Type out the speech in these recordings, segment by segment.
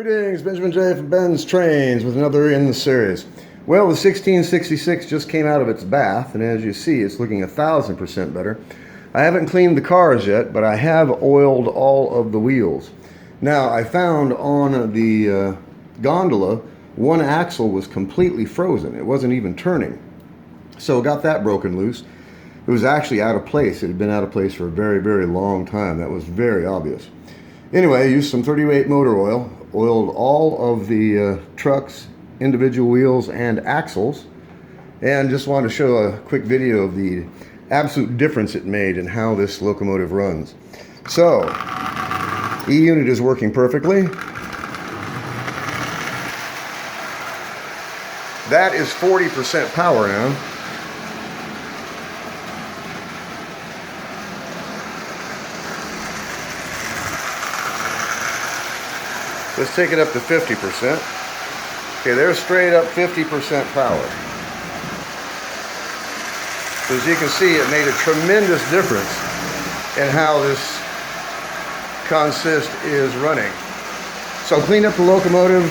Greetings, Benjamin J. from BENZTRAINZ with another in the series. Well, the 1666 just came out of its bath, and as you see, it's looking 1,000% better. I haven't cleaned the cars yet, but I have oiled all of the wheels. Now, I found on the gondola, one axle was completely frozen. It wasn't even turning. So got that broken loose. It was actually out of place. It had been out of place for a very, very long time. That was very obvious. Anyway, I used some 38 motor oil, oiled all of the truck's individual wheels and axles, and just wanted to show a quick video of the absolute difference it made in how this locomotive runs. So, E-unit is working perfectly. That is 40% power now. Let's take it up to 50%. Okay, there's straight up 50% power. So as you can see, it made a tremendous difference in how this consist is running. So cleaned up the locomotive,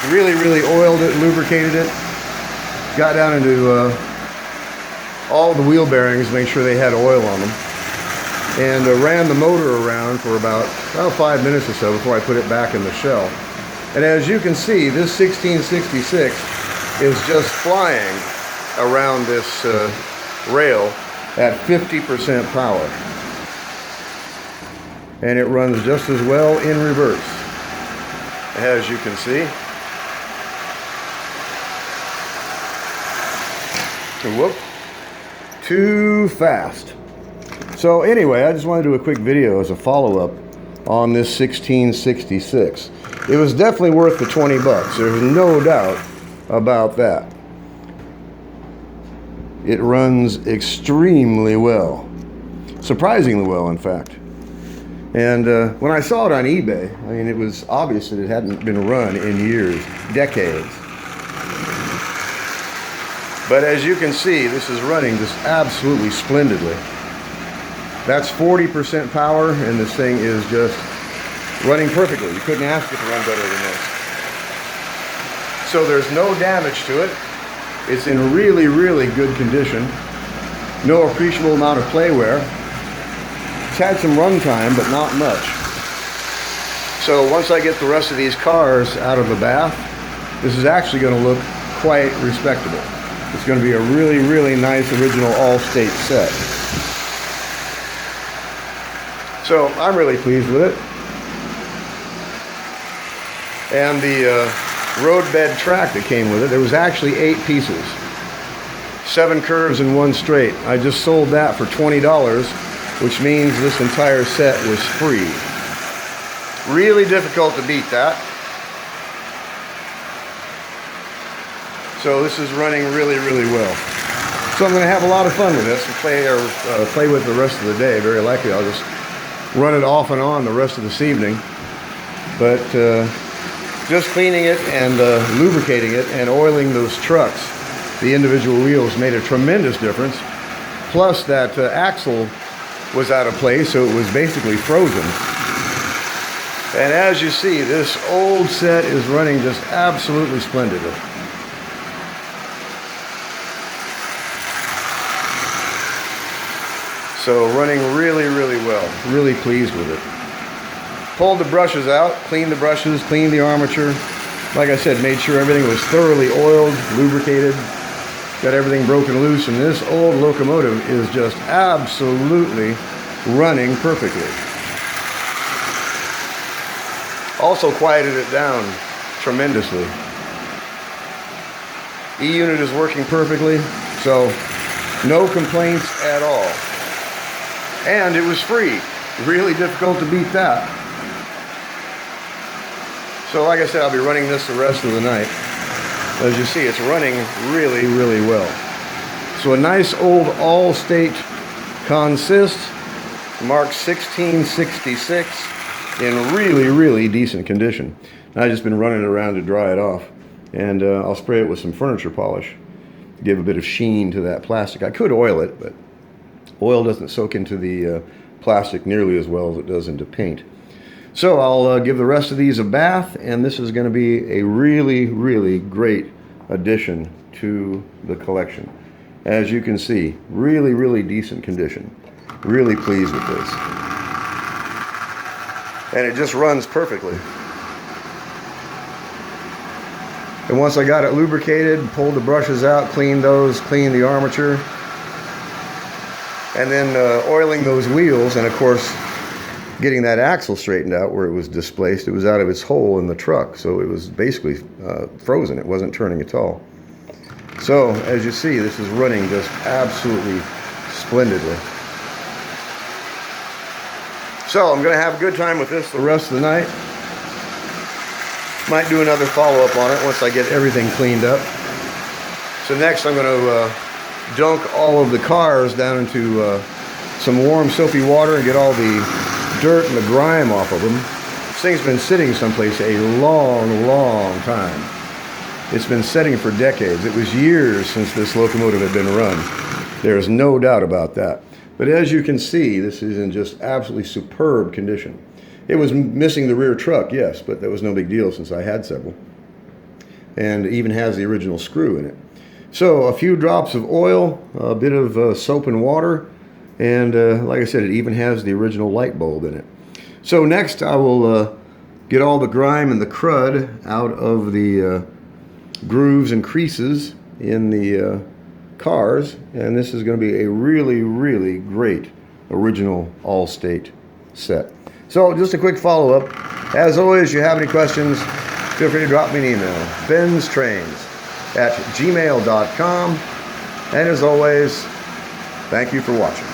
really oiled it, lubricated it, got down into all the wheel bearings, make sure they had oil on them, and ran the motor around for about 5 minutes or so before I put it back in the shell. And as you can see, this 1666 is just flying around this rail at 50% power. And it runs just as well in reverse, as you can see. Whoop, too fast. So anyway, I just wanted to do a quick video as a follow-up on this 1666. It was definitely worth the 20 bucks. There's no doubt about that. It runs extremely well. Surprisingly well, in fact. And when I saw it on eBay, I mean, it was obvious that it hadn't been run in years, decades. But as you can see, this is running just absolutely splendidly. That's 40% power, and this thing is just running perfectly. You couldn't ask it to run better than this. So there's no damage to it. It's in really good condition. No appreciable amount of play wear. It's had some run time, but not much. So once I get the rest of these cars out of the bath, this is actually going to look quite respectable. It's going to be a really nice original Allstate set. So I'm really pleased with it. And the road bed track that came with it, there was actually 8 pieces. 7 curves and 1 straight. I just sold that for $20, which means this entire set was free. Really difficult to beat that. So this is running really well. So I'm going to have a lot of fun with this and play with the rest of the day. Very likely I'll just run it off and on the rest of this evening. But just cleaning it and lubricating it and oiling those trucks, the individual wheels, made a tremendous difference. Plus that axle was out of place, so it was basically frozen. And as you see, this old set is running just absolutely splendidly. So running really well. Really pleased with it. Pulled the brushes out, cleaned the brushes, cleaned the armature. Like I said, made sure everything was thoroughly oiled, lubricated, got everything broken loose, and this old locomotive is just absolutely running perfectly. Also quieted it down tremendously. E-unit is working perfectly, so no complaints at all. And it was free. Really difficult to beat that. So like I said, I'll be running this the rest of the night. As you see, it's running really well. So a nice old Allstate consist, Marx 1666, in really decent condition. I've just been running it around to dry it off. And I'll spray it with some furniture polish to give a bit of sheen to that plastic. I could oil it, but oil doesn't soak into the plastic nearly as well as it does into paint. So I'll give the rest of these a bath, and this is going to be a really, really great addition to the collection. As you can see, really, really decent condition. Really pleased with this. And it just runs perfectly. And once I got it lubricated, pulled the brushes out, cleaned those, cleaned the armature, and then oiling those wheels, and of course getting that axle straightened out where it was displaced. It was out of its hole in the truck, so it was basically frozen. It wasn't turning at all. So as you see, this is running just absolutely splendidly. So I'm going to have a good time with this the rest of the night. Might do another follow-up on it once I get everything cleaned up. So next I'm going to dunk all of the cars down into some warm soapy water and get all the dirt and the grime off of them. This thing's been sitting someplace a long, long time. It's been sitting for decades. It was years since this locomotive had been run. There is no doubt about that. But as you can see, this is in just absolutely superb condition. It was missing the rear truck, yes, but that was no big deal since I had several. And it even has the original screw in it. So a few drops of oil, a bit of soap and water, and like I said, it even has the original light bulb in it. So next I will get all the grime and the crud out of the grooves and creases in the cars, and this is going to be a really, really great original Allstate set. So just a quick follow-up. As always, if you have any questions, feel free to drop me an email, BENZTRAINZ@gmail.com. And as always, thank you for watching.